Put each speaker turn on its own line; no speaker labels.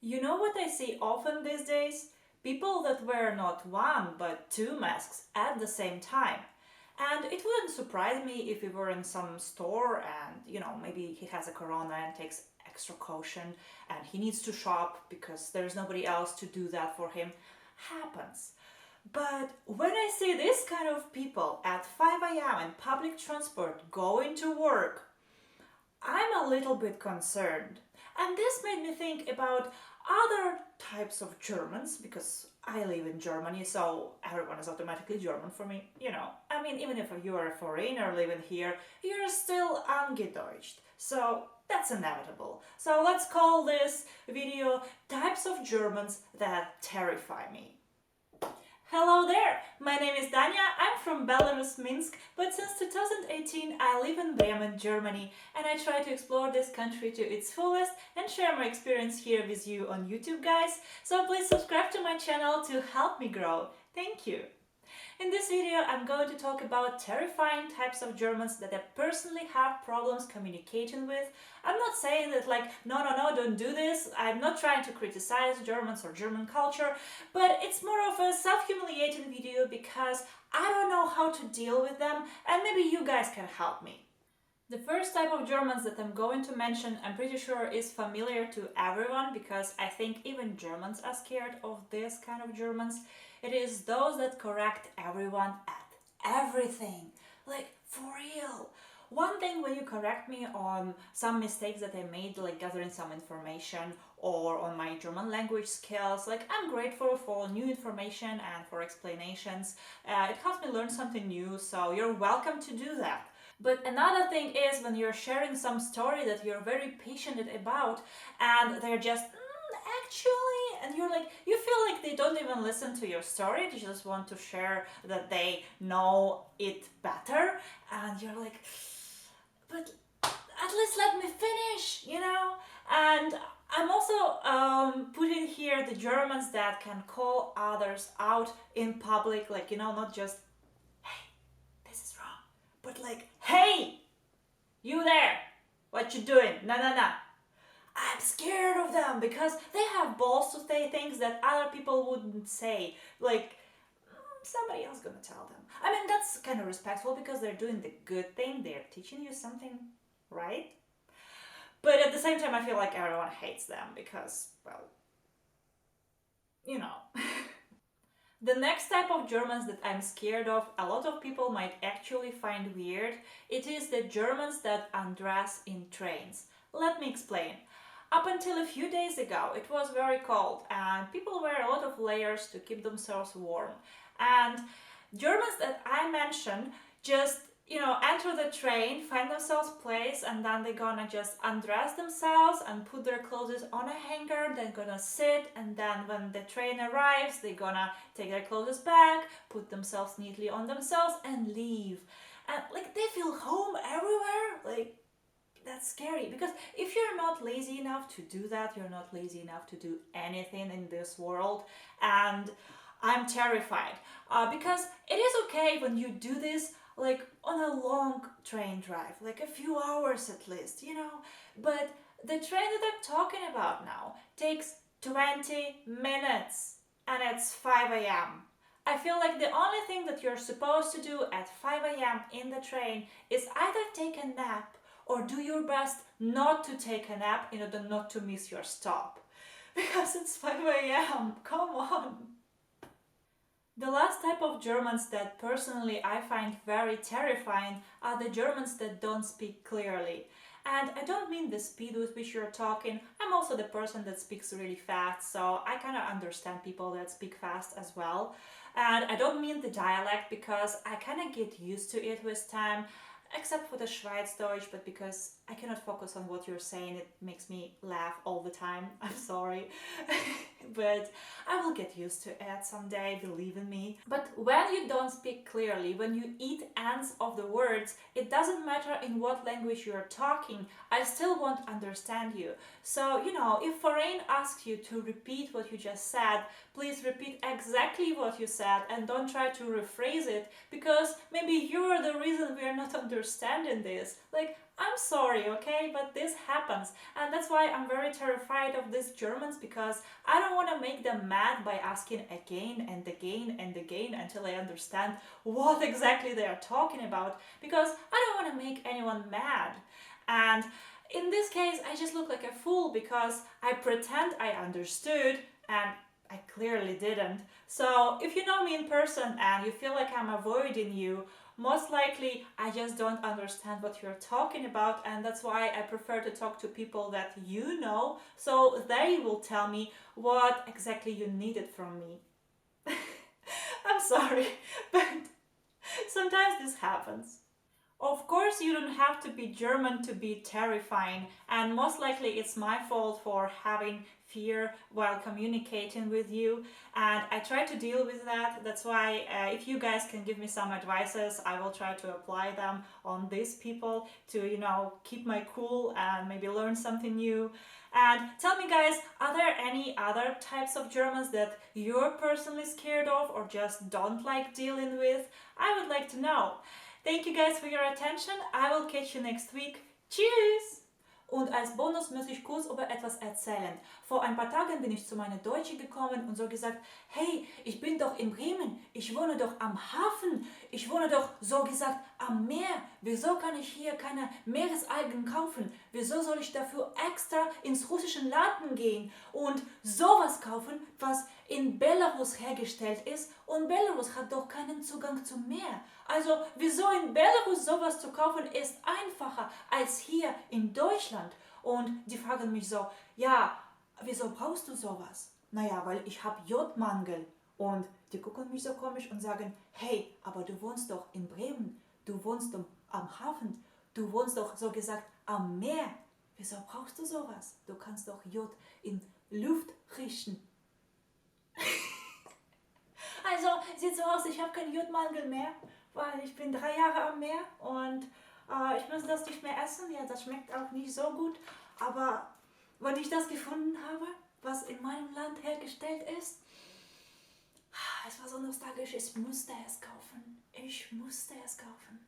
You know what I see often these days? People that wear not one but two masks at the same time. And it wouldn't surprise me if we were in some store and, maybe he has a corona and takes extra caution and he needs to shop because there's nobody else to do that for him. Happens. But when I see this kind of people at 5 a.m. in public transport going to work, I'm a little bit concerned. And this made me think about other types of Germans because I live in Germany, so everyone is automatically German for me. I mean, even if you are a foreigner living here, you're still angedeutscht. So that's inevitable. So let's call this video Types of Germans That Terrify Me. Hello there! My name is Danya, I'm from Belarus, Minsk, but since 2018 I live in Bremen, Germany, and I try to explore this country to its fullest and share my experience here with you on YouTube, guys, so please subscribe to my channel to help me grow. Thank you! In this video I'm going to talk about terrifying types of Germans that I personally have problems communicating with. I'm not saying that no, don't do this. I'm not trying to criticize Germans or German culture, but it's more of a self-humiliating video because I don't know how to deal with them and maybe you guys can help me. The first type of Germans that I'm going to mention, I'm pretty sure is familiar to everyone because I think even Germans are scared of this kind of Germans. It is those that correct everyone at everything. Like, for real. One thing when you correct me on some mistakes that I made, like gathering some information or on my German language skills, like I'm grateful for new information and for explanations. It helps me learn something new, so you're welcome to do that. But another thing is when you're sharing some story that you're very passionate about and they're just actually, and you're like, you feel like they don't even listen to your story, they just want to share that they know it better, and you're like, but at least let me finish. And I'm also putting here the Germans that can call others out in public, like, not just, hey, this is wrong, but like, hey, you there, what you doing? No, no, no. I'm scared of them because they have balls to say things that other people wouldn't say. Like, somebody else gonna tell them. I mean, that's kind of respectful because they're doing the good thing. They're teaching you something, right? But at the same time, I feel like everyone hates them because, well, you know. The next type of Germans that I'm scared of, a lot of people might actually find weird. It is the Germans that undress in trains. Let me explain. Up until a few days ago, it was very cold and people wear a lot of layers to keep themselves warm. And Germans that I mentioned just, enter the train, find themselves place, and then they're gonna just undress themselves and put their clothes on a hanger, they're gonna sit, and then when the train arrives, they're gonna take their clothes back, put themselves neatly on themselves, and leave. And like they feel home everywhere, like that's scary because if you're not lazy enough to do that, you're not lazy enough to do anything in this world. And I'm terrified because it is okay when you do this like on a long train drive, like a few hours at least. But the train that I'm talking about now takes 20 minutes and it's 5 a.m. I feel like the only thing that you're supposed to do at 5 a.m. in the train is either take a nap or do your best not to take a nap in order not to miss your stop. Because it's 5 a.m. Come on. The last type of Germans that personally I find very terrifying are the Germans that don't speak clearly. And I don't mean the speed with which you're talking, I'm also the person that speaks really fast, so I kind of understand people that speak fast as well. And I don't mean the dialect because I kind of get used to it with time, except for the Schweizerdeutsch, but because I cannot focus on what you're saying, it makes me laugh all the time. I'm sorry. But I will get used to it someday, believe in me. But when you don't speak clearly, when you eat ends of the words, it doesn't matter in what language you're talking, I still won't understand you. So, if foreign asks you to repeat what you just said, please repeat exactly what you said and don't try to rephrase it because maybe you're the reason we're not understanding this. Like, I'm sorry, okay, but this happens, and that's why I'm very terrified of these Germans because I don't want to make them mad by asking again and again and again until I understand what exactly they are talking about because I don't want to make anyone mad. And in this case, I just look like a fool because I pretend I understood and I clearly didn't. So, if you know me in person and you feel like I'm avoiding you, most likely I just don't understand what you're talking about, and that's why I prefer to talk to people that you know so they will tell me what exactly you needed from me. I'm sorry, but sometimes this happens. Of course, you don't have to be German to be terrifying, and most likely it's my fault for having fear while communicating with you. And I try to deal with that. That's why, if you guys can give me some advices, I will try to apply them on these people to, keep my cool and maybe learn something new. And tell me, guys, are there any other types of Germans that you're personally scared of or just don't like dealing with? I would like to know. Thank you guys for your attention. I will catch you next week. Tschüss! Und als Bonus muss ich kurz über etwas erzählen. Vor ein paar Tagen bin ich zu meiner Deutsche gekommen und so gesagt, hey, ich bin doch in Bremen, ich wohne doch am Hafen, ich wohne doch so gesagt am Meer. Wieso kann ich hier keine Meeresalgen kaufen? Wieso soll ich dafür extra ins russische Laden gehen und sowas kaufen, was in Belarus hergestellt ist und Belarus hat doch keinen Zugang zum Meer. Also wieso in Belarus sowas zu kaufen ist einfacher als hier in Deutschland. Und die fragen mich so, ja, wieso brauchst du sowas? Naja, weil ich habe Jodmangel. Und die gucken mich so komisch und sagen, hey, aber du wohnst doch in Bremen, du wohnst am Hafen, du wohnst doch so gesagt am Meer. Wieso brauchst du sowas? Du kannst doch Jod in Luft riechen. Also, sieht so aus, ich habe keinen Jodmangel mehr, weil ich bin 3 Jahre am Meer und ich muss das nicht mehr essen. Ja, das schmeckt auch nicht so gut, aber wenn ich das gefunden habe, was in meinem Land hergestellt ist, es war so nostalgisch, ich musste es kaufen. Ich musste es kaufen.